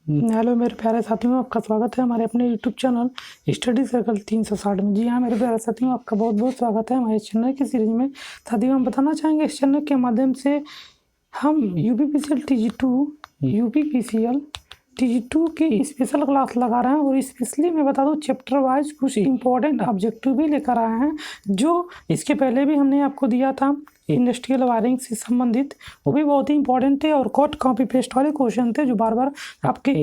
Hello मेरे प्यारे साथियों, आपका स्वागत है हमारे अपने यूट्यूब चैनल स्टडी सर्कल 360 में। जी हाँ मेरे प्यारे साथियों, आपका बहुत बहुत स्वागत है हमारे चैनल की सीरीज में। साथियों, हम बताना चाहेंगे इस चैनल के माध्यम से हम यूपीपीसीएल TG2 की स्पेशल क्लास लगा रहे हैं और स्पेशली मैं बता दूं चैप्टर वाइज कुछ इंपॉर्टेंट ऑब्जेक्टिव भी लेकर आए हैं, जो इसके पहले भी हमने आपको दिया था इंडस्ट्रियल वायरिंग से संबंधित। वो भी बहुत ही इंपॉर्टेंट थे और कट कॉपी पेस्ट वाले क्वेश्चन थे जो बार बार आपके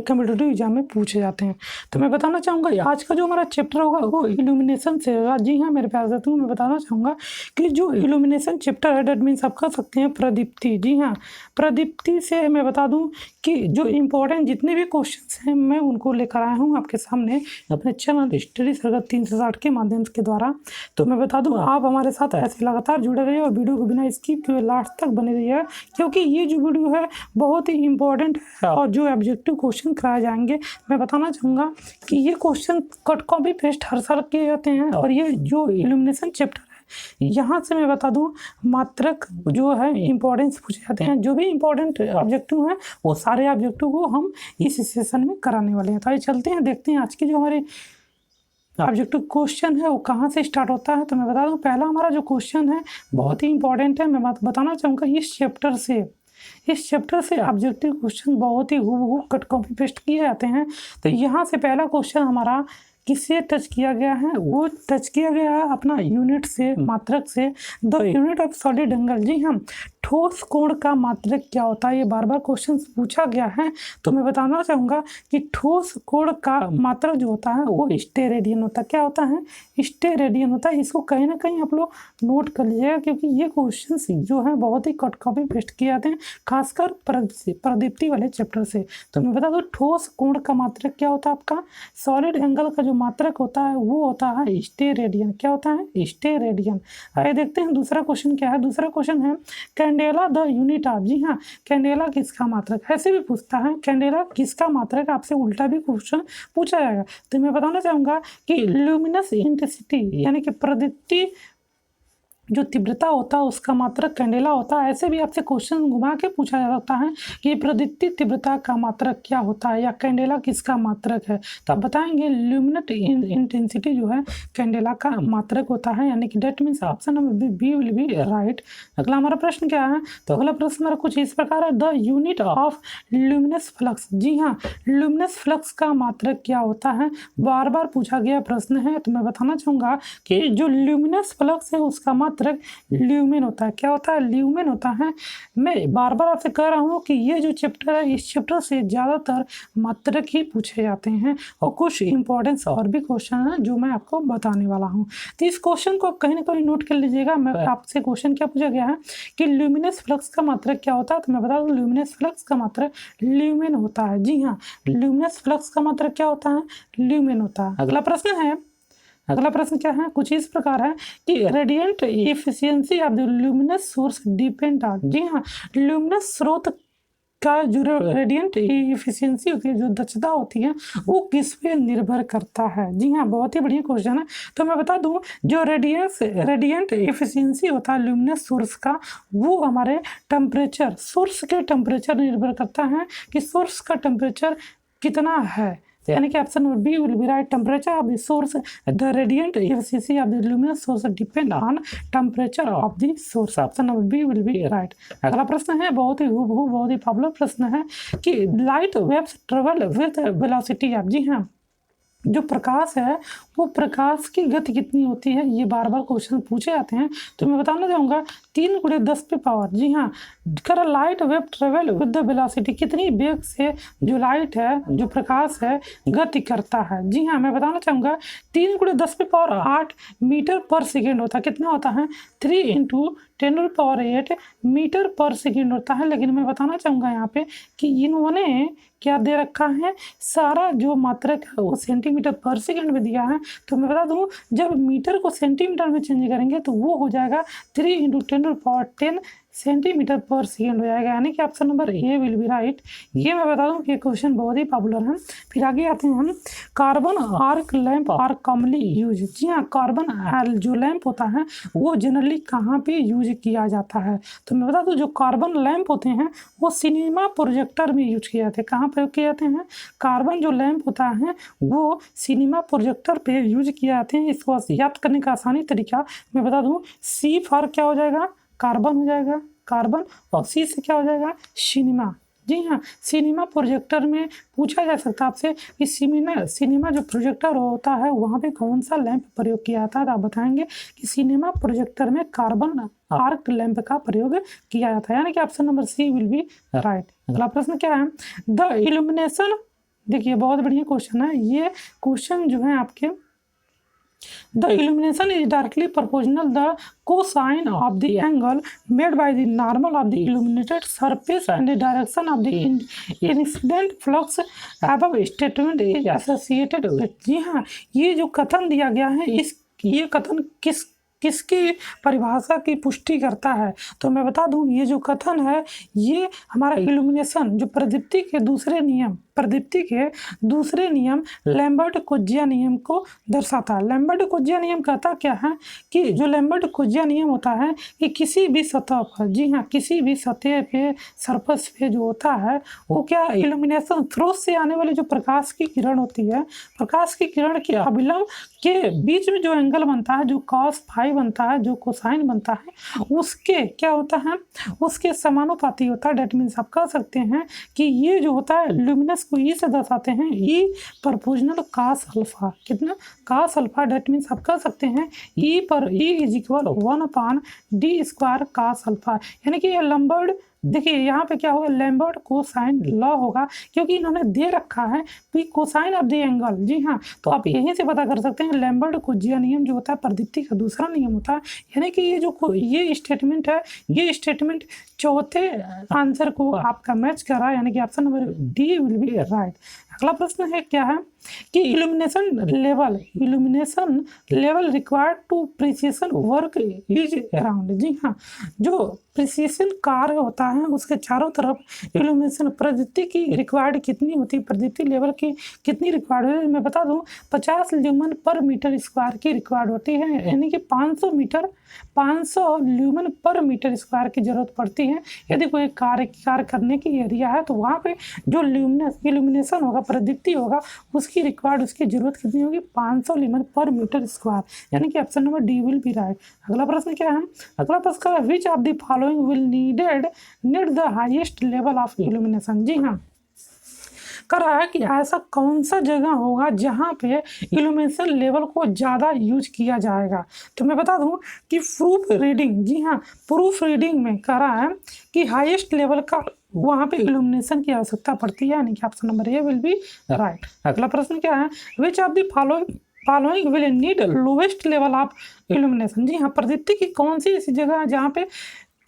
कम्पिटिटिव एग्जाम में पूछे जाते हैं। तो मैं बताना चाहूँगा आज का जो हमारा चैप्टर होगा वो इल्यूमिनेशन से होगा। जी हाँ मेरे प्यारे साथियों, मैं बताना चाहूँगा कि जो इल्यूमिनेशन चैप्टर है डेट मीन्स आप कह सकते हैं प्रदीप्ति। जी हाँ, प्रदीप्ति से मैं बता दूँ कि जो इम्पोर्टेंट जितने भी क्वेश्चन हैं मैं उनको लेकर आया हूँ आपके सामने अपने चैनल स्टडी सर्कल 360 के माध्यम के द्वारा। तो मैं बता दूँ आप हमारे साथ ऐसे लगातार जुड़े रहिए और वीडियो को बिना स्किप किए लास्ट तक बने रहिए, क्योंकि ये जो वीडियो है बहुत ही इंपॉर्टेंट है और जो ऑब्जेक्टिव क्वेश्चन कराए जाएंगे मैं बताना चाहूँगा कि ये क्वेश्चन कट कॉपी पेस्ट हर साल किए जाते हैं। और ये जो इल्यूमिनेशन चैप्टर यहाँ से मैं बता दूं मात्रक जो है इंपॉर्टेंस पूछे जाते हैं। जो भी इंपॉर्टेंट ऑब्जेक्टिव हैं वो सारे ऑब्जेक्टिव को हम इस सेशन में कराने वाले हैं। तो आइए चलते हैं, देखते हैं आज की जो हमारे ऑब्जेक्टिव क्वेश्चन है वो कहाँ से स्टार्ट होता है। तो मैं बता दूं पहला हमारा जो क्वेश्चन है बहुत ही इंपॉर्टेंट है। मैं बताना चाहूँगा इस चैप्टर से ऑब्जेक्टिव क्वेश्चन बहुत ही हूबहू कट कॉपी पेस्ट किए जाते हैं। तो यहाँ से पहला क्वेश्चन हमारा किससे टच किया गया है, वो टच किया गया है अपना यूनिट से, मात्रक से। The unit of solid angle. जी हाँ, ठोस कोण का मात्रक क्या होता है, ये बार बार क्वेश्चन पूछा गया है। तो मैं बताना चाहूँगा कि ठोस कोण का मात्रक जो होता है वो स्टेरेडियन होता है। क्या होता है? स्टेरेडियन होता है। इसको कहीं ना कहीं आप लोग नोट कर लीजिएगा, क्योंकि ये क्वेश्चन जो है बहुत ही कट कॉपी पेस्ट किए जाते हैं, खासकर प्रदीप्ति वाले चैप्टर से। तो मैं बता दूँ ठोस कोण का मात्रक क्या होता है आपका, सॉलिड एंगल का जो मात्रक होता है वो होता है स्टेरेडियन। क्या होता है? स्टेरेडियन। आइए देखते हैं दूसरा क्वेश्चन क्या है। दूसरा क्वेश्चन है कैंडेला द यूनिट ऑफ। जी हाँ, कैंडेला किसका मात्रक, ऐसे भी पूछता है कैंडेला किसका मात्रक, आपसे उल्टा भी क्वेश्चन पूछा जाएगा। तो मैं बताना चाहूँगा कि ल्यूमिनस इंटेंसिटी यानी कि प्रदीप्ति जो तीव्रता होता है उसका मात्रक कैंडेला होता है। ऐसे भी आपसे क्वेश्चन घुमा के पूछा जा सकता है कि प्रदीप्ति तीव्रता का मात्रक क्या होता है या कैंडेला किसका मात्रक है। तो आप बताएंगे ल्यूमिनेट इंटेंसिटी जो है कैंडेला का मात्रक होता है, यानी कि that means option number B will be right. अगला हमारा प्रश्न क्या है? तो अगला प्रश्न हमारा कुछ इस प्रकार है, the unit of luminous flux. जी हाँ, ल्यूमिनस फ्लक्स का मात्रक क्या होता है, बार बार पूछा गया प्रश्न है। तो मैं बताना चाहूँगा कि जो ल्यूमिनस फ्लक्स है उसका मात्रक ल्यूमेन होता है। क्या होता है? ल्यूमेन होता है। मैं बार बार आपसे कह रहा हूँ कि ये जो चैप्टर है इस चैप्टर से ज़्यादातर मात्रक ही पूछे जाते हैं और कुछ इंपॉर्टेंस और भी क्वेश्चन हैं जो मैं आपको बताने वाला हूँ। तो इस क्वेश्चन को आप कहीं ना कहीं नोट कर लीजिएगा। मैं आपसे क्वेश्चन क्या पूछा गया है कि ल्यूमिनस फ्लक्स का मात्रक क्या होता है। तो मैं बता दूँ ल्यूमिनस फ्लक्स का मात्रक ल्यूमेन होता है। जी हाँ, ल्यूमिनस फ्लक्स का मात्रक क्या होता है? ल्यूमेन होता है। अगला प्रश्न क्या है? कुछ इस प्रकार है कि radiant efficiency of the luminous source depend on. जी हाँ, ल्यूमिनस स्रोत का जो रेडिएंट एफिशिएंसी होती है, जो दक्षता होती है, वो किस पे निर्भर करता है। जी हाँ, बहुत ही बढ़िया क्वेश्चन है। तो मैं बता दूं जो रेडिएंट एफिशिएंसी होता है ल्यूमिनस सोर्स का, वो हमारे टेम्परेचर, सोर्स के टेम्परेचर निर्भर करता है कि सोर्स का टेम्परेचर कितना है। यानी कि option number B will be right. Temperature of the source, the radiant efficiency of the luminous source depend on temperature of the source. Option number B will be right. अगला प्रश्न है बहुत ही बहुत ही पॉपुलर प्रश्न है कि light waves travel with velocity of. जी हाँ, जो प्रकाश है वो प्रकाश की गति कितनी होती है, ये बार बार क्वेश्चन पूछे जाते हैं। तो मैं बताना चाहूँगा 3 × 10⁻। जी हाँ, कर light wave travel with the velocity, कितनी वेग से जो लाइट है, जो प्रकाश है, गति करता है। जी हाँ, मैं बताना चाहूँगा 3 × 10⁸ मीटर पर सेकेंड होता है। कितना होता है? 3 × 10⁸ मीटर पर सेकेंड होता है। लेकिन मैं बताना चाहूँगा यहाँ पे कि इन्होंने क्या दे रखा है, सारा जो मात्रक है वो सेंटीमीटर पर सेकेंड में दिया है। तो मैं बता दूं जब मीटर को सेंटीमीटर में चेंज करेंगे तो वो हो जाएगा 3 × 10⁻10 सेंटीमीटर पर सेकेंड हो जाएगा, यानी कि option number A will be right. ये मैं बता दूं कि क्वेश्चन बहुत ही पॉपुलर है। फिर आगे आते हैं हम, carbon arc lamp are commonly use. जी हाँ, कार्बन जो लैंप होता है वो जनरली कहाँ पे यूज किया जाता है? तो मैं बता दूं जो कार्बन लैंप होते हैं वो सिनेमा प्रोजेक्टर में यूज किए जाते हैं। कहाँ प्रयोग किए जाते हैं? कार्बन जो लैंप होता है वो सिनेमा प्रोजेक्टर पे यूज किए जाते हैं। इसको याद करने का आसानी तरीका मैं बता दूं, सी फॉर क्या हो जाएगा? कार्बन हो जाएगा, कार्बन, और सी से क्या हो जाएगा? सिनेमा। जी हाँ, सिनेमा प्रोजेक्टर में पूछा जा सकता है आपसे कि सिनेमा जो प्रोजेक्टर होता है वहाँ पे कौन सा लैंप प्रयोग किया जाता है, तो आप बताएंगे कि सिनेमा प्रोजेक्टर में कार्बन आर्क लैंप का प्रयोग किया जाता है, यानी कि option number C will be right. अगला प्रश्न क्या है? द इल्यूमिनेशन, देखिए बहुत बढ़िया क्वेश्चन है ये। क्वेश्चन जो है आपके, the illumination is directly proportional the cosine of the angle made by the normal of the illuminated surface and the direction of the incident flux above statement is associated with। जी हाँ, ये जो कथन दिया गया है ये कथन किसकी परिभाषा की पुष्टि करता है? तो मैं बता दूं ये जो कथन है ये हमारा इल्यूमिनेशन जो प्रदीप्ति के दूसरे नियम लैम्बर्ट-कोज्जिया नियम को दर्शाता है। लैम्बर्ट-कोज्जिया नियम कहता क्या है कि जो लैम्बर्ट-कोज्जिया नियम होता है कि किसी भी सतह पर, जी हाँ, किसी भी सतह पे, सरफेस पे जो होता है वो क्या, इल्यूमिनेशन स्रोत से आने वाली जो प्रकाश की किरण होती है, प्रकाश की किरण के अभिलंब के बीच में जो एंगल बनता है, जो cos फाई बनता है, जो कोसाइन बनता है, उसके क्या होता है, उसके समानुपाती होता है। डेट मीन्स आप कह सकते हैं कि ये जो होता है ल्यूमिनस को ई से दर्शाते हैं, ई परपोर्शनल कास अल्फा। कितना? कास अल्फा। डेट मीन्स आप कह सकते हैं ई पर E is equal 1/d² cos alpha, यानी कि ये लैम्बर्ट, देखिए यहाँ पे क्या होगा, लैम्बर्ट कोसाइन लॉ होगा, क्योंकि इन्होंने दे रखा है कि कोसाइन ऑफ द एंगल। जी हाँ, तो आप यहीं से पता कर सकते हैं लैम्बर्ट कोज्जिया नियम जो होता है प्रदीप्ति का दूसरा नियम होता है, यानी कि ये स्टेटमेंट है, ये स्टेटमेंट चौथे आंसर को आपका मैच कर रहा है, यानी कि option number D will be right. अगला प्रश्न है क्या है कि illumination level required to precision work is around. जी हाँ, जो प्रिसीजन कार्य होता है उसके चारों तरफ इल्यूमिनेशन प्रदीप्ति की रिक्वायर्ड कितनी होती है, प्रदीप्ति लेवल की कितनी रिक्वायर्ड है? मैं बता दूं 50 ल्यूमन पर मीटर स्क्वायर की रिक्वायर्ड होती है, यानी कि 500 ल्यूमन पर मीटर स्क्वायर की जरूरत पड़ती है। यदि कोई कार्य करने की एरिया है तो वहाँ पे जो इल्यूमिनेशन होगा, प्रदीप्ति होगा, उसकी रिक्वायर्ड, उसकी जरूरत कितनी होगी? 500 ल्यूमन पर मीटर स्क्वायर, यानी कि option number D will be right. अगला प्रश्न क्या है? अगला प्रश्न है which of the following will need the highest level of illumination. जी हाँ, कर रहा है कि ऐसा कौन सा जगह होगा जहाँ पे इल्यूमिनेशन लेवल को ज़्यादा यूज किया जाएगा? तो मैं बता दूं कि प्रूफ रीडिंग, जी हाँ, प्रूफ रीडिंग में कह रहा है कि हाईएस्ट लेवल का वहाँ पे इल्यूमिनेशन की आवश्यकता पड़ती है, यानी कि option number A will be right. अगला प्रश्न क्या है? Which of the following will need lowest level of illumination. जी हाँ, प्रदीप्ति की कौन सी ऐसी जगह है जहाँ पे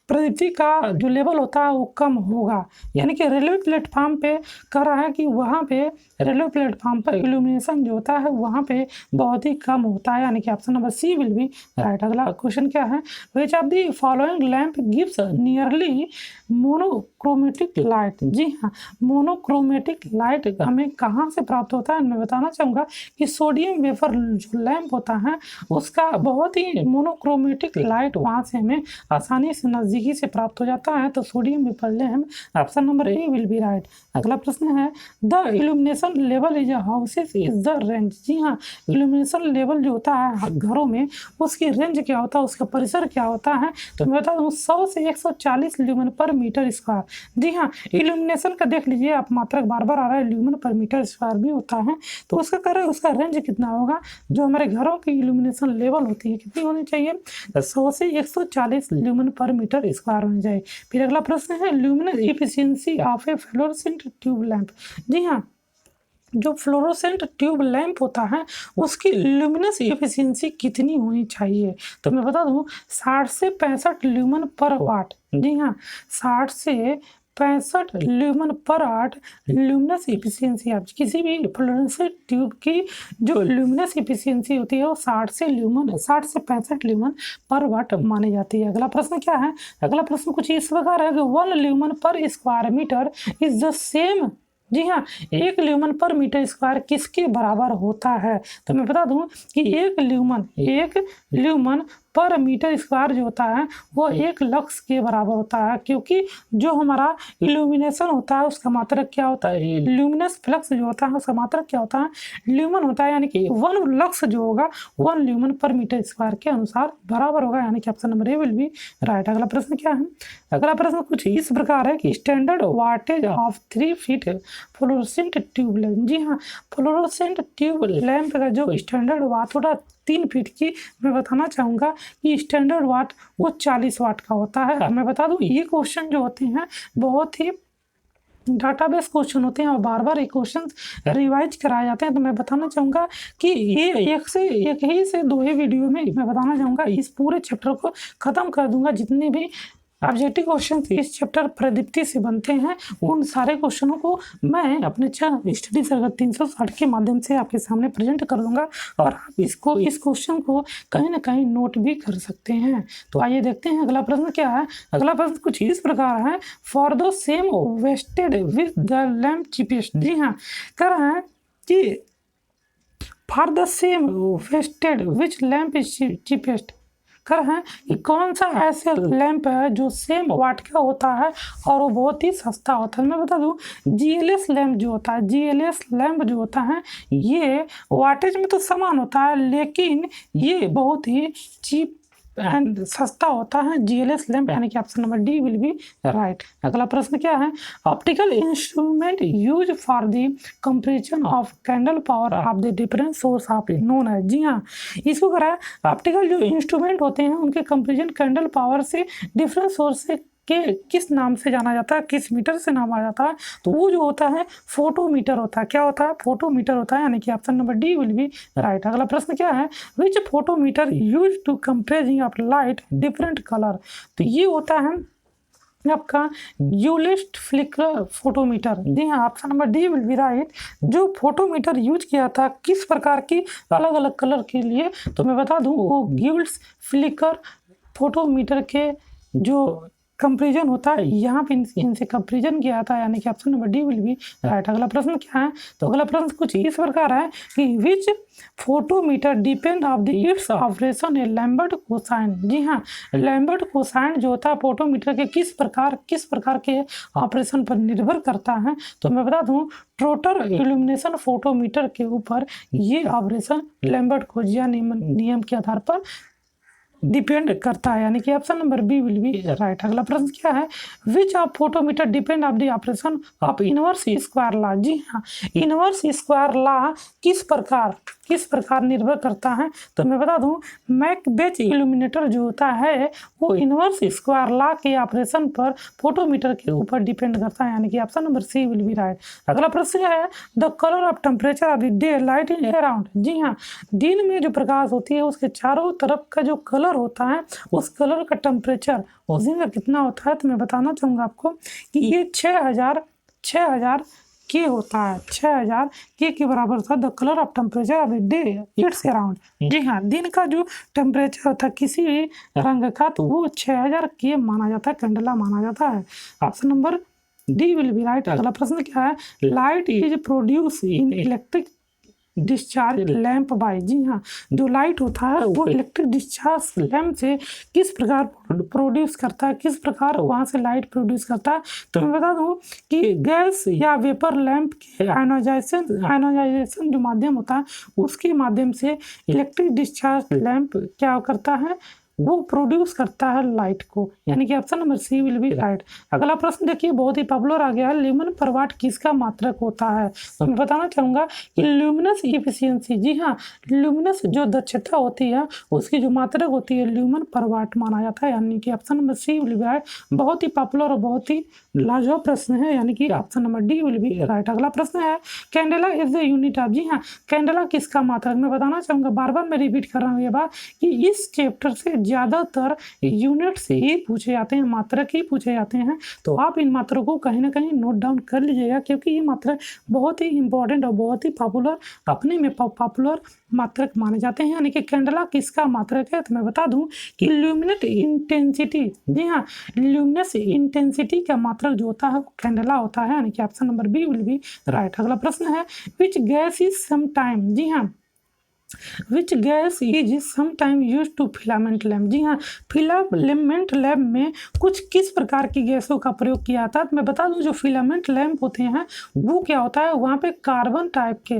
प्रदीप्ति का जो लेवल होता है वो कम होगा? यानी कि रेलवे प्लेटफॉर्म पे कह रहा है कि वहाँ पे रेलवे प्लेटफॉर्म पर इल्यूमिनेशन जो होता है वहाँ पे बहुत ही कम होता है, यानी कि option number C will be right. अगला क्वेश्चन क्या है? Which of the following lamp gives nearly monochromatic light. जी हाँ, मोनोक्रोमेटिक लाइट हमें कहाँ से प्राप्त होता है? मैं बताना चाहूँगा कि सोडियम वेफर जो लैंप होता है उसका बहुत ही मोनोक्रोमेटिक लाइट वहाँ से हमें आसानी से नज़दीकी से प्राप्त हो जाता है, तो sodium vapour lamp, option number A will be right. अगला प्रश्न है the illumination level is houses is the range. जी हाँ, इल्यूमिनेशन लेवल जो होता है घरों में उसकी रेंज क्या होता है, उसका परिसर क्या होता है? तो मैं बता दूँ 100 से 140 ल्यूमन पर मीटर स्क्वायर। जी हाँ, इल्यूमिनेशन का देख लीजिए आप, मात्रक बार बार आ रहा है, ल्यूमन पर मीटर स्क्वायर भी होता है, तो उसका कह रहे हैं उसका रेंज कितना होगा? जो हमारे घरों की इल्यूमिनेशन लेवल होती है कितनी होनी चाहिए? 100 से 140 ल्यूमन पर मीटर स्क्वायर होनी चाहिए। फिर अगला प्रश्न है luminous efficiency of a fluorescent tube lamp. जी हाँ, जो फ्लोरोसेंट ट्यूब लैंप होता है उसकी ल्यूमिनस एफिशिएंसी कितनी होनी चाहिए? तो मैं बता दूं 60 से 65 ल्यूमन पर वाट। जी हाँ, 60 से 65 ल्यूमन पर वाट ल्यूमिनस एफिशिएंसी। आप किसी भी फ्लोरेसेंट ट्यूब की जो ल्यूमिनस एफिशिएंसी होती है वो 60 से 65 ल्यूमन पर वाट मानी जाती है। अगला प्रश्न क्या है? अगला प्रश्न कुछ इस प्रकार है कि 1 lumen per square metre is the same. जी हाँ, 1 ल्यूमन पर मीटर स्क्वायर किसके बराबर होता है? तो मैं बता दूं कि 1 ल्यूमन पर मीटर स्क्वायर जो होता है वो 1 लक्स के बराबर होता है, क्योंकि जो हमारा इल्यूमिनेशन होता है उसका मात्रक क्या होता है? ल्यूमिनस फ्लक्स जो होता है उसका मात्रक क्या होता है? ल्यूमन होता है, यानी कि 1 लक्स जो होगा 1 ल्यूमन पर मीटर स्क्वायर के अनुसार बराबर होगा, यानी कि option number A will be right. अगला प्रश्न क्या है? अगला प्रश्न कुछ इस प्रकार है कि standard wattage of 3 feet fluorescent tube lamp. जी हाँ, फ्लोरोसेंट ट्यूब लैंप का जो स्टैंडर्ड वाट होता है 3 फीट की, मैं बताना चाहूँगा कि स्टैंडर्ड वाट वो 40 वाट का होता है। मैं बता दूँ ये क्वेश्चन जो होते हैं बहुत ही डाटाबेस क्वेश्चन होते हैं और बार बार ये क्वेश्चन रिवाइज कराए जाते हैं। तो मैं बताना चाहूँगा कि ये एक ही से 2 ही वीडियो में मैं बताना चाहूँगा, इस पूरे चैप्टर को ख़त्म कर दूंगा। जितने भी ऑब्जेक्टिव क्वेश्चन इस चैप्टर प्रदीप्ति से बनते हैं उन सारे क्वेश्चनों को मैं अपने चैनल स्टडी सर्कल 360 के माध्यम से आपके सामने प्रेजेंट कर दूंगा और आप इस क्वेश्चन को कहीं ना कहीं नोट भी कर सकते हैं। तो आइए देखते हैं अगला प्रश्न क्या है। अगला प्रश्न कुछ इस प्रकार है, for the same wasted with the lamp cheapest. जी हाँ, कह रहे हैं कि for the same wasted which lamp is cheapest. कर हैं कि कौन सा ऐसे लैंप है जो सेम वाट का होता है और वो बहुत ही सस्ता होता है। मैं बता दूं जीएलएस लैंप जो होता है, जीएलएस लैंप जो होता है ये वाटेज में तो समान होता है लेकिन ये बहुत ही चीप एंड सस्ता होता है जीएलएस लैंप, यानी कि option number D will be right. अगला प्रश्न क्या है? Optical instrument use for the comparison of candle power of the different source of known है। जी हाँ, इसको करा ऑप्टिकल जो इंस्ट्रूमेंट होते हैं उनके कंपैरिजन कैंडल पावर से डिफरेंट सोर्स से के किस नाम से जाना जाता है, किस मीटर से नाम आ जाता है? तो वो जो होता है फोटोमीटर होता है। क्या होता है? फोटोमीटर होता है, यानी कि option number D will be right. अगला प्रश्न क्या है? Which photometer use to comparing of light different colour. तो ये होता है आपका यूलिस्ट फ्लिकर फोटोमीटर। जी हाँ, option number D will be right. जो फोटोमीटर यूज किया था किस प्रकार की अलग अलग कलर के लिए, तो मैं बता दूं वो गिल्ड्स फ्लिकर फोटोमीटर के जो कंपेरिजन होता है यहाँ पे इनसे कंपेरिजन किया था, यानी कि option number D will be right. अगला प्रश्न क्या है? तो अगला प्रश्न कुछ इस प्रकार है कि which photometer depend of the its operation a Lambert cosine. जी हाँ, लैम्बर्ट कोसाइन जो होता है फोटोमीटर के किस प्रकार के ऑपरेशन पर निर्भर करता है? तो मैं बता दूं टोटल इल्यूमिनेशन फोटोमीटर के ऊपर ये ऑपरेशन लैम्बर्ट कोजिया नियम के आधार पर डिपेंड करता है, यानी कि option number B will be right. अगला प्रश्न क्या है? Which of photometer depend of the operation of inverse square law. जी हाँ, इनवर्स स्क्वायर लॉ किस प्रकार निर्भर करता है? तो मैं बता दूं मैकबेथ इल्यूमिनेटर जो होता है वो इनवर्स स्क्वायर लॉ के ऑपरेशन पर फोटोमीटर के ऊपर डिपेंड करता है, यानी कि option number C will be right. अगला प्रश्न है the colour of temperature of the day light in around. जी हाँ, दिन में जो प्रकाश होती है उसके चारों तरफ का जो कलर होता है उस कलर का टेम्परेचर उस दिन का कितना होता है? तो मैं बताना चाहूँगा आपको कि ये 6000 के होता है, 6000 के बराबर था the colour of temperature of the day its around. जी हाँ, दिन का जो टेम्परेचर होता है किसी भी रंग का तो वो 6000 के माना जाता है, कैंडला माना जाता है। Option number D will be right. अगला प्रश्न क्या है? Light is produce in electric discharge lamp by. जी हाँ, जो लाइट होता है वो इलेक्ट्रिक डिस्चार्ज लैंप से किस प्रकार प्रोड्यूस करता है, किस प्रकार वहाँ से लाइट प्रोड्यूस करता है? तो मैं बता दूँ कि गैस या वेपर लैंप के आयनाइजेशन जो माध्यम होता है उसके माध्यम से इलेक्ट्रिक डिस्चार्ज लैंप क्या करता है? वो प्रोड्यूस करता है लाइट को, यानी कि option number C will be right. अगला प्रश्न देखिए बहुत ही पॉपुलर आ गया है, ल्यूमन पर वाट किसका मात्रक होता है? तो मैं बताना चाहूँगा कि ल्यूमिनस एफिशिएंसी। जी हाँ, ल्यूमिनस जो दक्षता होती है उसकी जो मात्रक होती है ल्यूमन पर वाट माना जाता है, यानी कि option number C will be right. बहुत ही पॉपुलर और बहुत ही लाजवाब प्रश्न है, यानी कि option number D will be right. अगला प्रश्न है candela is the unit of. जी हाँ, कैंडेला किसका मात्रक? मैं बताना चाहूँगा, बार बार मैं रिपीट कर रहा हूँ ये बात कि इस चैप्टर से ज़्यादातर यूनिट्स ही पूछे जाते हैं, मात्रक ही पूछे जाते हैं। तो आप इन मात्रकों को कहीं ना कहीं नोट डाउन कर लीजिएगा, क्योंकि ये मात्रक बहुत ही इंपॉर्टेंट और बहुत ही पॉपुलर, अपने में पॉपुलर मात्रक माने जाते हैं। यानी कि कैंडेला किसका मात्रक है? तो मैं बता दूं कि ल्यूमिनेट इंटेंसिटी, जी हाँ, ल्यूमिनस इंटेंसिटी का मात्रक जो होता है वो कैंडेला होता है। यानी कि option number B will be right. अगला प्रश्न है विच गैस इज समटाइम, जी हाँ, which gas is sometime use to filament lamp. जी हाँ, फिलामेंट लैम्प में कुछ किस प्रकार की गैसों का प्रयोग किया जाता है? तो मैं बता दूं जो फिलामेंट लैम्प होते हैं वो क्या होता है, वहाँ पे कार्बन टाइप के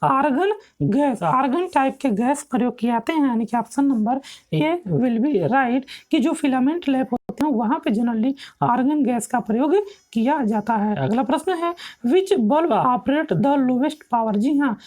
आर्गन टाइप के गैस प्रयोग किए जाते हैं। यानी कि option number A will be right कि जो फिलामेंट लैम्प होते हैं वहाँ पे जनरली आर्गन गैस का प्रयोग किया जाता है। अगला प्रश्न है which bulb operate the lowest power. जी हाँ,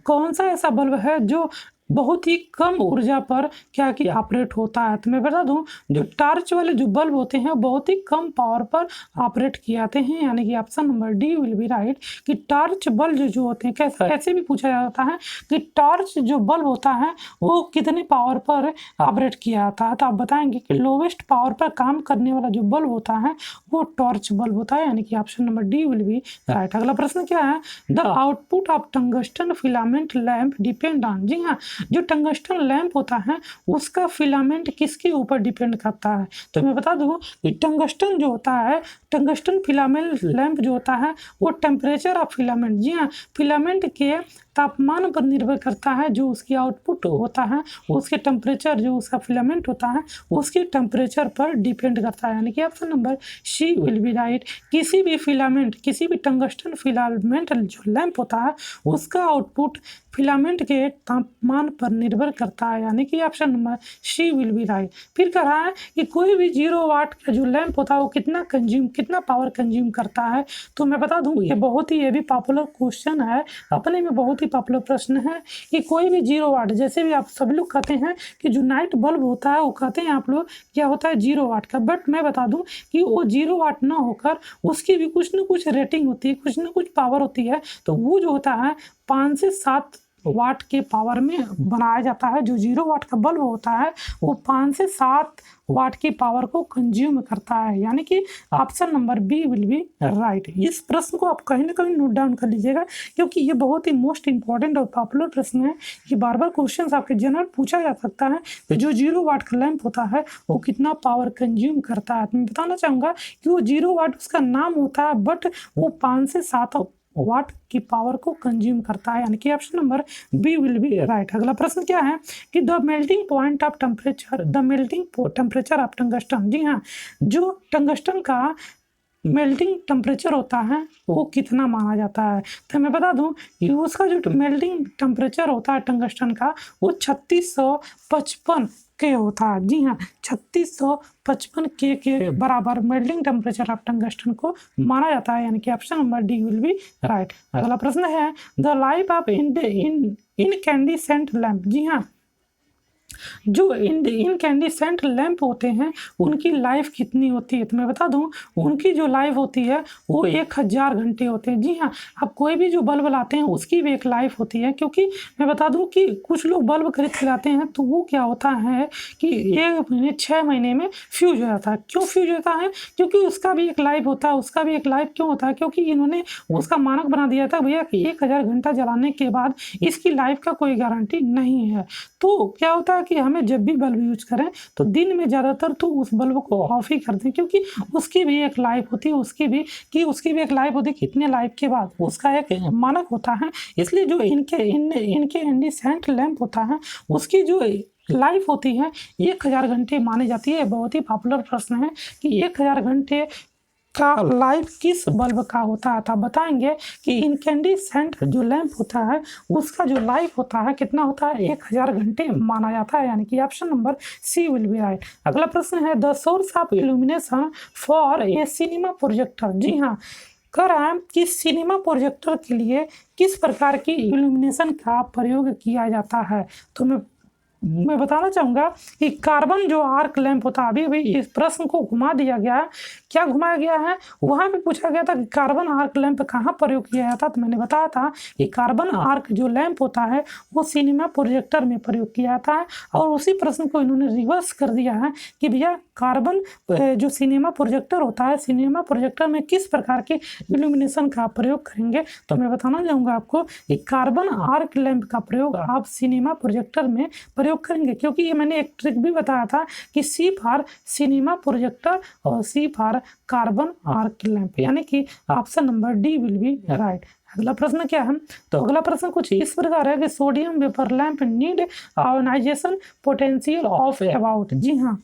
कौन सा ऐसा बल्ब है जो बहुत ही कम ऊर्जा पर क्या कि ऑपरेट होता है? तो मैं बता दूं जो टार्च वाले जो बल्ब होते हैं बहुत ही कम पावर पर ऑपरेट किए जाते हैं। यानी कि option number D will be right कि टार्च बल्ब जो होते हैं, कैसे भी पूछा जाता है कि टार्च जो बल्ब होता है वो कितने पावर पर ऑपरेट किया जाता है? तो आप बताएंगे कि लोवेस्ट पावर पर काम करने वाला जो बल्ब होता है वो टॉर्च बल्ब होता है। यानी कि option number D will be right. अगला प्रश्न क्या है? The output of tungsten filament lamp depend on. जी हाँ, जो टंगस्टन लैंप होता है उसका फिलामेंट किसके ऊपर डिपेंड करता है? तो मैं बता दूं कि टंगस्टन जो होता है, टंगस्टन फिलामेंट लैंप जो होता है वो टेम्परेचर ऑफ फिलामेंट, जी हाँ, फिलामेंट के तापमान पर निर्भर करता है। जो उसकी आउटपुट होता है उसके टेम्परेचर, जो उसका फिलामेंट होता है उसके टेम्परेचर पर डिपेंड करता है। यानी कि option number C will be right. किसी भी फिलामेंट, किसी भी टंगस्टन फिलामेंट जो लैंप होता है उसका आउटपुट फिलामेंट के तापमान पर निर्भर करता है। यानी कि option number C will be right. फिर कह रहा है कि कोई भी 0 वाट का जो लैंप होता है वो कितना पावर कंज्यूम करता है? तो मैं बता दूं ये भी पॉपुलर क्वेश्चन है, अपने में बहुत ही पॉपुलर प्रश्न है कि कोई भी 0 वाट, जैसे भी आप सभी लोग कहते हैं कि जो नाइट बल्ब होता है वो कहते हैं आप लोग क्या होता है 0 वाट का, बट मैं बता दूं कि वो 0 वाट ना होकर उसकी भी कुछ ना कुछ रेटिंग होती है, कुछ ना कुछ पावर होती है। तो वो जो होता है 5 से 7 वाट के पावर में बनाया जाता है। जो 0 वाट का बल्ब होता है वो 5 से 7 वाट की पावर को कंज्यूम करता है। यानी कि option number B will be right. इस प्रश्न को आप कहीं ना कहीं नोट डाउन कर लीजिएगा, क्योंकि ये बहुत ही मोस्ट इंपॉर्टेंट और पॉपुलर प्रश्न है। ये बार बार क्वेश्चन आपके जनरल पूछा जा सकता है कि जो 0 वाट का लैंप होता है वो कितना पावर कंज्यूम करता है। तो मैं बताना चाहूँगा कि वो 0 वाट उसका नाम होता है, बट वो 5 से 7 वाट की पावर को कंज्यूम करता है। यानी कि option number B will be right. अगला प्रश्न क्या है कि the melting point of temperature, the melting temperature of tungsten. जी हाँ, जो टंगस्टन का मेल्टिंग टेम्परेचर होता है वो कितना माना जाता है? तो मैं बता दूं कि उसका जो मेल्टिंग टेम्परेचर होता है टंगस्टन का वो 3655 के होता है। जी हाँ, 3655 के बराबर मेल्टिंग टेम्परेचर ऑफ टंगस्टन को माना जाता है। यानी कि option number D will be right. अगला प्रश्न है the life of incandescent lamp. जी हाँ, जो इनकैंडिसेंट लैंप होते हैं उनकी लाइफ कितनी होती है? तो मैं बता दूं उनकी जो लाइफ होती है वो 1000 घंटे होते हैं। जी हाँ, आप कोई भी जो बल्ब लाते हैं उसकी भी एक लाइफ होती है, क्योंकि मैं बता दूं कि कुछ लोग बल्ब खरीद के लाते हैं तो वो क्या होता है कि 1 महीने 6 महीने में फ्यूज हो जाता है। क्यों फ्यूज होता है? क्योंकि उसका भी एक लाइफ होता है। उसका भी एक लाइफ क्यों होता है? क्योंकि इन्होंने उसका मानक बना दिया था भैया कि 1000 घंटा जलाने के बाद इसकी लाइफ का कोई गारंटी नहीं है। तो क्या होता है कि हमें जब भी बल्ब यूज करें तो दिन में ज़्यादातर तो उस बल्ब को ऑफ ही कर दें, क्योंकि उसकी भी एक लाइफ होती है, उसकी भी एक लाइफ होती है। कितने लाइफ के बाद उसका एक मानक होता है। इसलिए जो इनके इंडिसेंट लैंप होता है उसकी जो लाइफ होती है 1000 घंटे मानी जाती है। बहुत ही पॉपुलर प्रश्न है कि 1000 घंटे का लाइफ किस बल्ब का होता है? तो आप बताएंगे कि इनकैंडिसेंट जो लैंप होता है उसका जो लाइफ होता है कितना होता है? 1000 घंटे माना जाता है। यानी कि option number C will be right. अगला प्रश्न है the source of illumination for a cinema projector. जी हाँ, कह रहा है कि सिनेमा प्रोजेक्टर के लिए किस प्रकार की इल्यूमिनेशन का प्रयोग किया जाता है? तो मैं मैं बताना चाहूँगा कि कार्बन जो आर्क लैंप होता है, अभी इस प्रश्न को घुमा दिया गया है। क्या घुमाया गया है? वहाँ पे पूछा गया था कि कार्बन आर्क लैंप कहाँ प्रयोग किया जाता, तो मैंने बताया था कि कार्बन आर्क जो लैंप होता है वो सिनेमा प्रोजेक्टर में प्रयोग किया जाता है। और उसी प्रश्न को इन्होंने रिवर्स कर दिया है कि भैया कार्बन जो सिनेमा प्रोजेक्टर होता है, सिनेमा प्रोजेक्टर में किस प्रकार के इल्यूमिनेशन का प्रयोग करेंगे। तो मैं बताना चाहूँगा आपको कि कार्बन आर्क लैंप का प्रयोग आप सिनेमा प्रोजेक्टर में प्रयोग करेंगे, क्योंकि ये मैंने एक ट्रिक भी बताया था कि सी फॉर सिनेमा प्रोजेक्टर और सी फॉर कार्बन आर्क लैंप, यानी कि option number D will be right. अगला प्रश्न क्या है? तो अगला प्रश्न कुछ इस प्रकार है कि sodium vapour lamp need ionization potential of about. जी हाँ,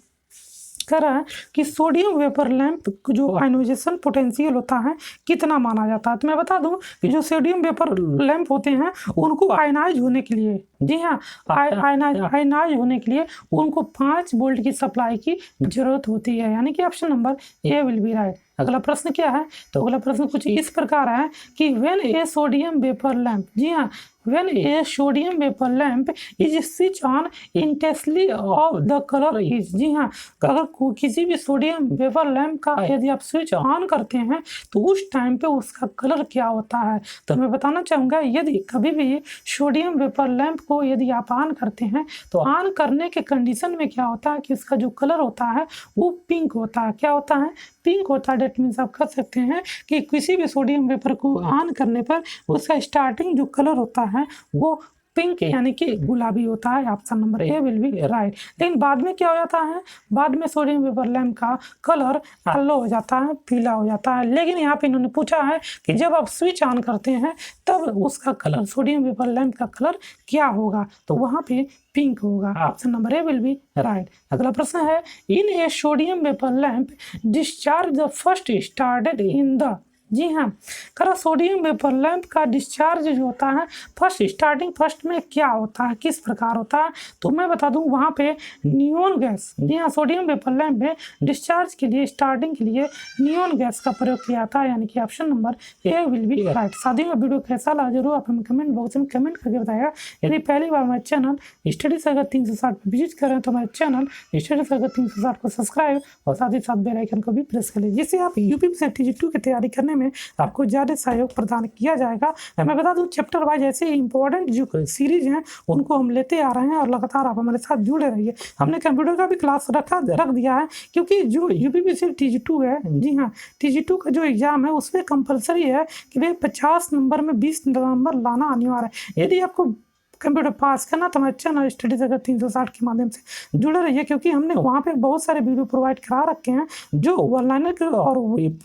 कह रहा है कि सोडियम वेपर लैंप जो आयोनाइजेशन पोटेंशियल होता है कितना माना जाता है। तो मैं बता दूं कि जो सोडियम वेपर लैंप होते हैं उनको आयनाइज होने के लिए, जी हाँ, आयनाइज होने के लिए उनको 5 वोल्ट की सप्लाई की जरूरत होती है, यानी कि option number A will be right. अगला प्रश्न क्या है? तो अगला प्रश्न कुछ इस प्रकार है कि when a sodium vapour lamp, जी हाँ, when a sodium vapor lamp is switch on intensely of the color is, जी हाँ, अगर किसी भी सोडियम वेपर लैंप का यदि आप स्विच ऑन करते हैं तो उस टाइम पे उसका कलर क्या होता है। तो मैं बताना चाहूँगा यदि कभी भी सोडियम वेपर लैंप को यदि आप ऑन करते हैं तो ऑन करने के कंडीशन में क्या होता है कि इसका जो कलर होता है वो पिंक होता है। क्या होता है? पिंक होता है। डेट मीन्स आप कह सकते हैं कि किसी भी सोडियम वेपर को ऑन करने पर उसका स्टार्टिंग जो कलर होता है वो पिंक यानी कि गुलाबी होता है। Option number A will be right. लेकिन बाद में क्या हो जाता है? बाद में सोडियम वेपर लैंप का कलर येलो हो जाता है, पीला हो जाता है। लेकिन यहाँ पे इन्होंने पूछा है कि जब आप स्विच ऑन करते हैं तब उसका कलर, सोडियम वेपर लैंप का कलर क्या होगा? तो वहाँ पे पिंक होगा। Option number A will be right. अगला प्रश्न है in a sodium vapour lamp discharge the first started in the, जी हाँ, करा सोडियम वेपर लैंप का डिस्चार्ज जो होता है फर्स्ट में क्या होता है, किस प्रकार होता है? तो मैं बता दूं वहाँ पे नियोन गैस, जी हाँ, सोडियम वेपर लैंप में डिस्चार्ज के लिए स्टार्टिंग के लिए नियोन गैस का प्रयोग किया था, यानी कि option number A will be right. साथियों का वीडियो कैसा लगा जरूर आप हमें कमेंट बॉक्स में कमेंट करके बताएगा। यदि पहली बार हमारे चैनल स्टडी सर्कल 360 पर विजिट करें तो हमारे चैनल स्टडी सर्कल 360 को सब्सक्राइब और साथ ही साथ बेल आइकन को भी प्रेस कर लीजिए, जिससे आप यूपीपीएससी TG2 की तैयारी करने में आपको ज़्यादा सहयोग प्रदान किया जाएगा। मैं बता दूं चैप्टर वाइज ऐसे इंपॉर्टेंट जो सीरीज हैं उनको हम लेते आ रहे हैं और लगातार आप हमारे साथ जुड़े रहिए। हमने कंप्यूटर का भी क्लास रख दिया है, क्योंकि जो यूपीपीएससी TG2 है, जी हाँ, TG2 का जो एग्जाम है उसमें कंपलसरी है कि भाई 50 नंबर में 20 नंबर लाना अनिवार्य है। यदि आपको कंप्यूटर पास करना तो हमारे चैनल स्टडी सर्कल 360 के माध्यम से जुड़े रहिए, क्योंकि हमने वहाँ पे बहुत सारे वीडियो प्रोवाइड करा रखे हैं जो ऑनलाइन के और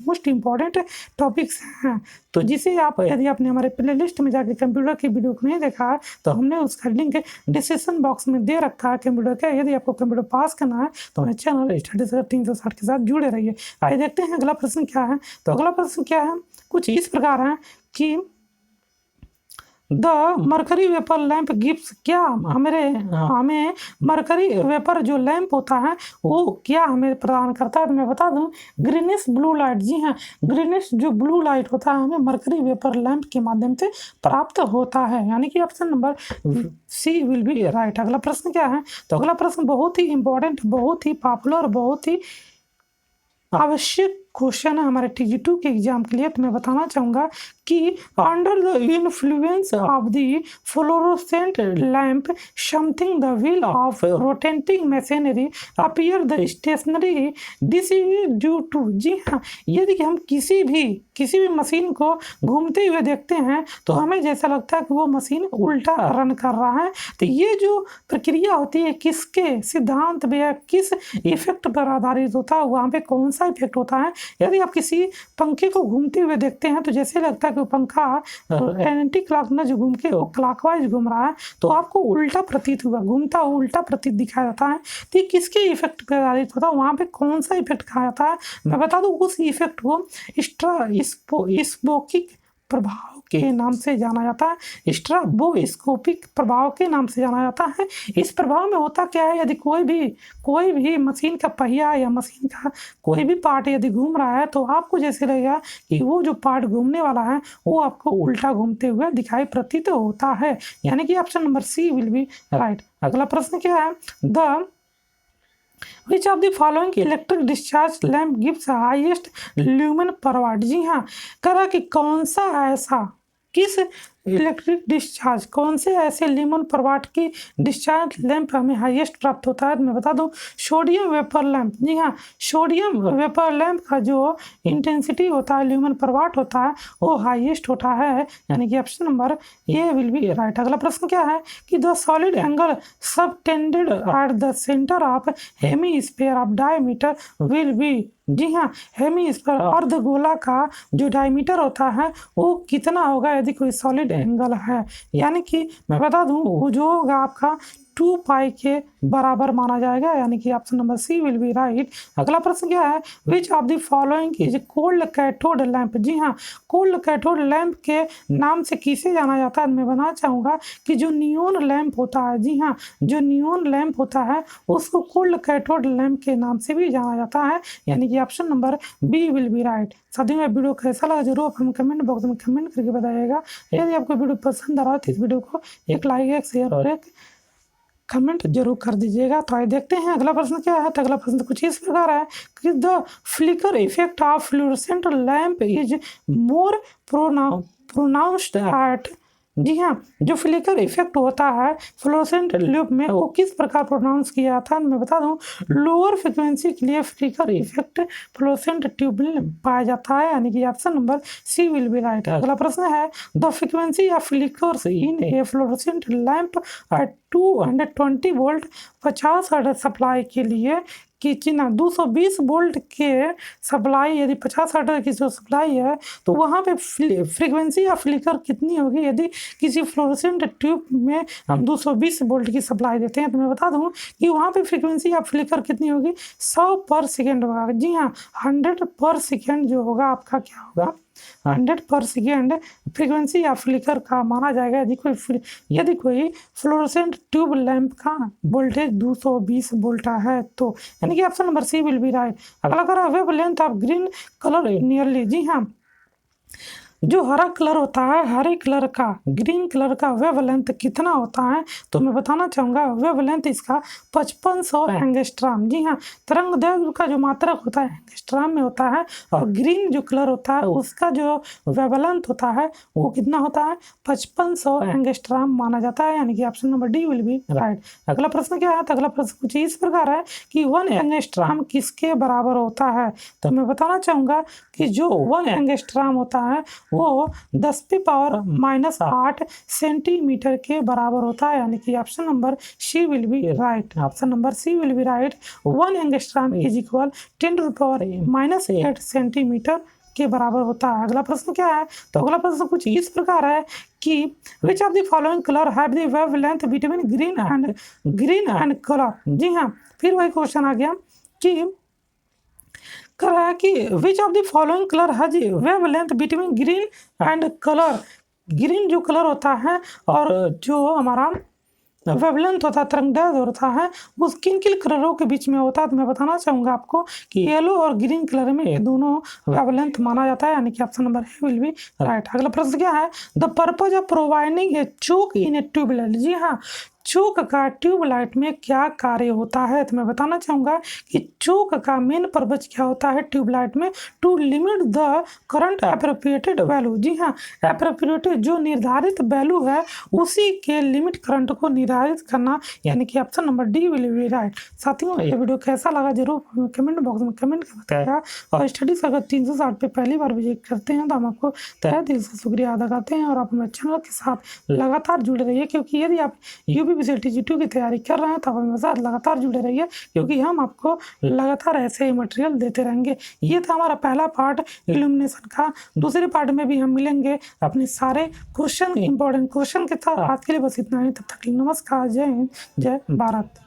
मोस्ट इम्पॉर्टेंट टॉपिक्स हैं। तो जिसे आप यदि आपने हमारे प्लेलिस्ट में जाके कंप्यूटर की वीडियो को नहीं देखा है तो हमने उसका लिंक डिस्क्रिप्शन बॉक्स में दे रखा है कंप्यूटर का। यदि आपको कंप्यूटर पास करना है तो हमारे चैनल स्टडी सर्कल 360 के साथ जुड़े रहिए। आइए देखते हैं अगला प्रश्न क्या है। तो अगला प्रश्न क्या है, कुछ इस प्रकार है कि the mercury vapour lamp gift, क्या हमें मरकरी वेपर जो लैंप होता है वो क्या हमें प्रदान करता है? तो मैं बता दूं ग्रीनिश ब्लू लाइट, जी हाँ, ग्रीनिश जो ब्लू लाइट होता है हमें मरकरी वेपर लैंप के माध्यम से प्राप्त होता है, यानी कि option number C will be right. अगला प्रश्न क्या है? तो अगला प्रश्न बहुत ही इंपॉर्टेंट, बहुत ही पॉपुलर, बहुत ही आवश्यक क्वेश्चन है हमारे TG2 के एग्जाम के लिए। तो मैं बताना चाहूँगा कि under the influence of the fluorescent lamp something the wheel of rotating machinery appear the stationary, this is due to, जी हाँ, यदि हम किसी भी मशीन को घूमते हुए देखते हैं तो हमें जैसा लगता है कि वो मशीन उल्टा रन कर रहा है। तो ये जो प्रक्रिया होती है किसके सिद्धांत पे या किस इफेक्ट पर आधारित होता है, वहाँ पे कौन सा इफेक्ट होता है? यदि आप किसी पंखे को घूमते हुए देखते हैं तो जैसे लगता है कि पंखा एंटी क्लॉकवाइज घूम के क्लॉकवाइज घूम रहा है तो आपको उल्टा प्रतीत हुआ, घूमता हुआ उल्टा प्रतीत दिखाया जाता है। तो ये किसके इफेक्ट पर आधारित होता है? वहाँ पे कौन सा इफेक्ट कहा जाता है? मैं बता दूं उस इफेक्ट को स्पोकिक प्रभाव के नाम से जाना जाता है, स्ट्रैबोस्कोपिक प्रभाव के नाम से जाना जाता है। इस प्रभाव में होता क्या है, यदि कोई भी मशीन का पहिया या मशीन का कोई भी पार्ट यदि घूम रहा है तो आपको जैसे लगेगा कि वो जो पार्ट घूमने वाला है वो आपको उल्टा घूमते हुए दिखाई प्रतीत होता है, यानी कि option number C will be right. अगला प्रश्न क्या है, Which of the following electric discharge lamp gives highest lumen per watt? जी हाँ, करा कि कौन सा ऐसा किस इलेक्ट्रिक डिस्चार्ज कौन से ऐसे ल्यूमेन पर वाट की डिस्चार्ज लैंप हमें हाईएस्ट प्राप्त होता है। मैं बता दूं सोडियम वेपर लैंप। जी हाँ, सोडियम वेपर लैंप का जो इंटेंसिटी होता है ल्यूमेन पर वाट होता है वो हाईएस्ट होता है, यानी कि option number A will be right. अगला प्रश्न क्या है कि the solid angle subtended at the centre of hemisphere of diameter will be. जी हाँ, हेमीस्फीयर अर्धगोला का जो डायमीटर होता है वो कितना होगा यदि कोई सॉलिड एंगल है, यानी कि मैं बता दूं वो जो होगा आपका 2 पाई के बराबर माना जाएगा, यानी कि option number C will be right. अगला प्रश्न क्या है, which of the following is cold cathode lamp. जी हाँ, कोल्ड कैथोड लैंप के नाम से किसे जाना जाता है। मैं बताना चाहूँगा कि जो नियोन लैंप होता है, जी हाँ, जो नियोन लैंप होता है उसको कोल्ड कैथोड लैंप के नाम से भी जाना जाता है, यानी कि option number B will be right. साथियों में वीडियो कैसा लगा जरूर हम कमेंट बॉक्स में कमेंट करके बताइएगा। यदि आपको वीडियो पसंद आ रहा है तो इस वीडियो को एक लाइक, एक शेयर और एक कमेंट जरूर कर दीजिएगा। तो आइए देखते हैं अगला प्रश्न क्या है। तो अगला प्रश्न कुछ इस प्रकार है कि the flicker effect of fluorescent lamp is more pronounced at. जी हाँ, जो फ्लिकर इफेक्ट होता है फ्लोरोसेंट लैंप में वो किस प्रकार प्रोनाउंस किया जाता है। मैं बता दूं लोअर फ्रिक्वेंसी के लिए फ्लिकर इफेक्ट फ्लोरोसेंट ट्यूब में पाया जाता है, यानी कि option number C will be right. अगला प्रश्न है the frequency of flickers in a fluorescent lamp at 220 volt 50 hertz supply के लिए कि चिन्ह 220 वोल्ट के सप्लाई यदि 50 हर्ट्ज की जो सप्लाई है तो वहाँ पे फ्रीक्वेंसी या फ्लिकर कितनी होगी यदि किसी फ्लोरोसेंट ट्यूब में हम 220 वोल्ट की सप्लाई देते हैं। तो मैं बता दूं कि वहाँ पे फ्रीक्वेंसी या फ्लिकर कितनी होगी 100 पर सेकेंड होगा। जी हाँ, 100 पर सेकेंड जो होगा आपका क्या होगा 100 पर सेकेंड फ्रीक्वेंसी या फ्लिकर का माना जाएगा यदि कोई फ्लोरोसेंट ट्यूब लैंप का वोल्टेज 220 वोल्ट है तो, यानी कि option number C will be right. अगला करा wavelength of green colour nearly. जी हाँ, जो हरा कलर होता है हरे कलर का ग्रीन कलर का वेवलेंथ कितना होता है। तो मैं बताना चाहूँगा वेवलेंथ इसका 5500 एंगस्ट्राम। जी हाँ, तरंग दैर्घ्य का जो मात्रक होता है एंगस्ट्राम में होता है और ग्रीन जो कलर होता है उसका जो वेवलेंथ होता है वो कितना होता है 5500 एंगस्ट्राम माना जाता है, यानी कि option number D will be right. अगला प्रश्न क्या है। तो अगला प्रश्न कुछ इस प्रकार है कि 1 एंगस्ट्राम किसके बराबर होता है। तो मैं बताना चाहूँगा कि जो 1 एंगस्ट्राम होता है वो 10⁻⁸ सेंटीमीटर के बराबर होता है, यानी कि option number C will be right. Option number C will be right. 1 angstrom is equal 10⁻⁸ centimetre के बराबर होता है। अगला प्रश्न क्या है। तो अगला प्रश्न कुछ इस प्रकार है कि which of the following colour have the wavelength between green and colour. जी हाँ, फिर वही क्वेश्चन आ गया कि कर रहा है कि which of the following colour has wavelength between green and colour. Green जो कलर होता है और जो हमारा वेवलेंथ होता है तरंगदैर्घ्य होता है वो किन किन कलरों के बीच में होता है। तो मैं बताना चाहूँगा आपको कि येलो और ग्रीन कलर में ये दोनों वेवलेंथ माना जाता है, यानी कि option number A will be right. अगला प्रश्न क्या है। The purpose of providing a choke in a tubelight. जी हाँ, चोक का ट्यूबलाइट में क्या कार्य होता है। तो मैं बताना चाहूँगा कि चोक का मेन पर्पज क्या होता है ट्यूबलाइट में to limit the current appropriated value. जी हाँ, एप्रोप्रिएटेड जो निर्धारित वैल्यू है उसी के लिमिट करंट को निर्धारित करना, यानी कि option number D will be right. साथियों ये वीडियो कैसा लगा जरूर कमेंट बॉक्स में कमेंट कर बताएगा और स्टडीज अगर 360 पे पहली बार विजिट करते हैं तो हम आपको तहे दिल से शुक्रिया अदा करते हैं और आप हमारे चैनल के साथ लगातार जुड़े रहिए, क्योंकि यदि आप UPSC की तैयारी कर रहे हैं तो आप हमारे साथ लगातार जुड़े रहिए, क्योंकि हम आपको लगातार ऐसे ही मटेरियल देते रहेंगे। ये था हमारा पहला पार्ट इल्यूमिनेशन का। दूसरे पार्ट में भी हम मिलेंगे अपने सारे क्वेश्चन इंपॉर्टेंट क्वेश्चन के साथ। आज के लिए बस इतना ही, तब तक नमस्कार, जय हिंद, जय भारत।